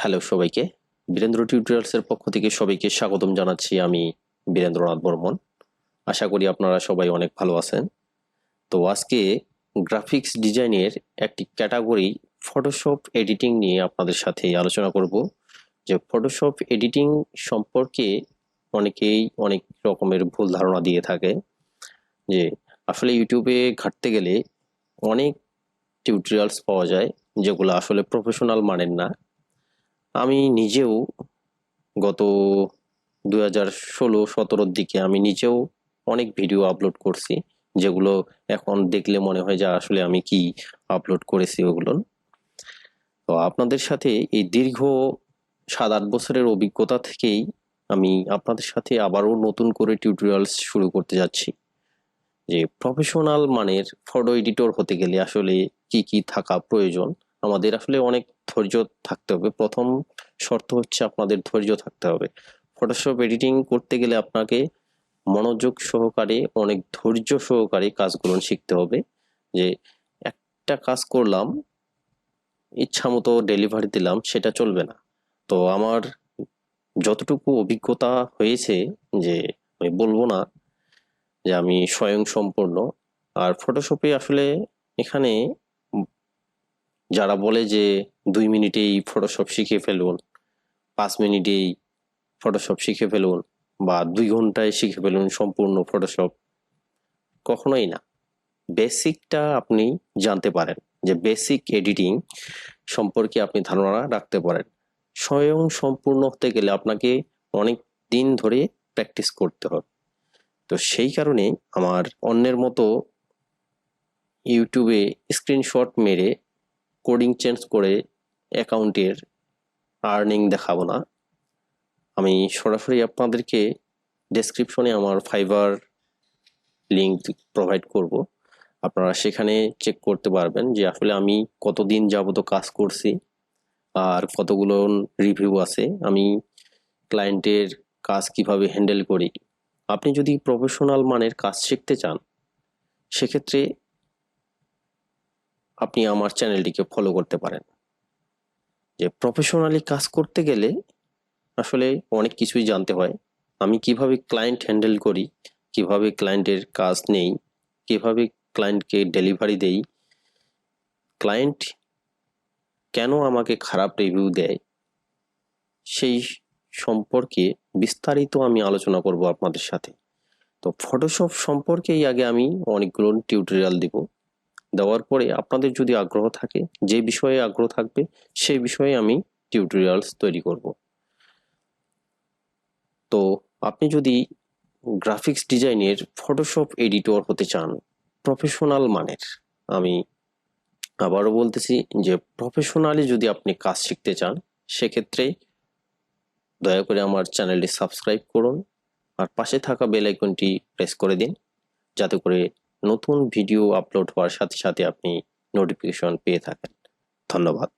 Hello সবাইকে, বীরেন্দ্র টিউটোরিয়ালসের পক্ষ থেকে সবাইকে স্বাগতম জানাচ্ছি। আমি বীরেন্দ্রনাথ বর্মন। আশা করি আপনারা সবাই অনেক ভালো আছেন। তো আজকে গ্রাফিক্স ডিজাইনের একটি ক্যাটাগরি ফটোশপ এডিটিং নিয়ে আপনাদের সাথে আলোচনা করব। যে ফটোশপ এডিটিং সম্পর্কে অনেকেই অনেক রকমের ভুল ধারণা দিয়ে থাকে, যে আসলে ইউটিউবে ঘাঁটতে গেলে অনেক টিউটোরিয়ালস পাওয়া যায় যেগুলো আসলে প্রফেশনাল মানের না। আমি নিজেও গত 2016-17 দিকে আমি নিজেও অনেক ভিডিও আপলোড করছি, যেগুলো এখন দেখলে মনে হয় যে আসলে আমি কি আপলোড করেছি ওগুলো। তো আপনাদের সাথে এই দীর্ঘ 7-8 বছরের অভিজ্ঞতা থেকেই আমি আপনাদের সাথে আবারও নতুন করে টিউটোরিয়ালস শুরু করতে যাচ্ছি। যে প্রফেশনাল মানের ফটো এডিটর হতে গেলে আসলে কি কি থাকা প্রয়োজন। আমাদের আসলে অনেক ধৈর্য থাকতে হবে। প্রথম শর্ত হচ্ছে আপনাদের ধৈর্য থাকতে হবে। ফটোশপ এডিটিং করতে গেলে আপনাকে মনোযোগ সহকারে, অনেক ধৈর্য সহকারে কাজগুলো শিখতে হবে। যে একটা কাজ করলাম, ইচ্ছা মতো ডেলিভারি দিলাম, সেটা চলবে না। তো আমার যতটুকু অভিজ্ঞতা হয়েছে, যে আমি বলবো না যে আমি স্বয়ংসম্পূর্ণ। আর ফটোশপে আসলে এখানে যারা বলে যে 2 মিনিটেই ফটোশপ শিখে ফেলুন, 5 মিনিটেই ফটোশপ শিখে ফেলুন, বা 2 ঘন্টায় শিখে ফেলুন সম্পূর্ণ ফটোশপ, কখনোই না। বেসিকটা আপনি জানতে পারেন, যে বেসিক এডিটিং সম্পর্কে আপনি ধারণা রাখতে পারেন। স্বয়ং সম্পূর্ণ হতে গেলে আপনাকে অনেক দিন ধরে প্র্যাকটিস করতে হবে। তো সেই কারণে আমার অন্যের মতো ইউটিউবে স্ক্রিনশট মেরে কোডিং চেঞ্জ করে অ্যাকাউন্টের আর্নিং দেখাবো না। আমি সরাসরি আপনাদেরকে ডেসক্রিপশনে আমার ফাইবার লিঙ্ক প্রোভাইড করব। আপনারা সেখানে চেক করতে পারবেন যে আসলে আমি কতদিন যাবত কাজ করছি আর কতগুলো রিভিউ আছে, আমি ক্লায়েন্টের কাজ কিভাবে হ্যান্ডেল করি। আপনি যদি প্রফেশনাল মানের কাজ শিখতে চান, সেক্ষেত্রে আপনি আমার চ্যানেলটিকে ফলো করতে পারেন। যে প্রফেশনালি কাজ করতে গেলে আসলে অনেক কিছুই জানতে হয়। আমি কিভাবে ক্লায়েন্ট হ্যান্ডেল করি, কিভাবে ক্লায়েন্টের কাজ নেই, কিভাবে ক্লায়েন্টকে ডেলিভারি দেই, ক্লায়েন্ট কেন আমাকে খারাপ রিভিউ দেয়, সেই সম্পর্কে বিস্তারিত আমি আলোচনা করব আপনাদের সাথে। তো ফটোশপ সম্পর্কেই আগে আমি অনেকগুলো টিউটোরিয়াল দিব। দেওয়ার পরে আপনাদের যদি আগ্রহ থাকে, যে বিষয়ে আগ্রহ থাকবে সেই বিষয়ে আমি টিউটোরিয়ালস তৈরি করব। তো আপনি যদি গ্রাফিক্স ডিজাইনের ফটোশপ এডিটর হতে চান প্রফেশনাল মানের, আমি আবারও বলতেছি যে প্রফেশনালি যদি আপনি কাজ শিখতে চান, সেক্ষেত্রে দয়া করে আমার চ্যানেলটি সাবস্ক্রাইব করুন আর পাশে থাকা বেল আইকনটি প্রেস করে দিন, যাতে করে নতুন ভিডিও আপলোড হওয়ার সাথে সাথে আপনি নোটিফিকেশন পেয়ে থাকেন। ধন্যবাদ।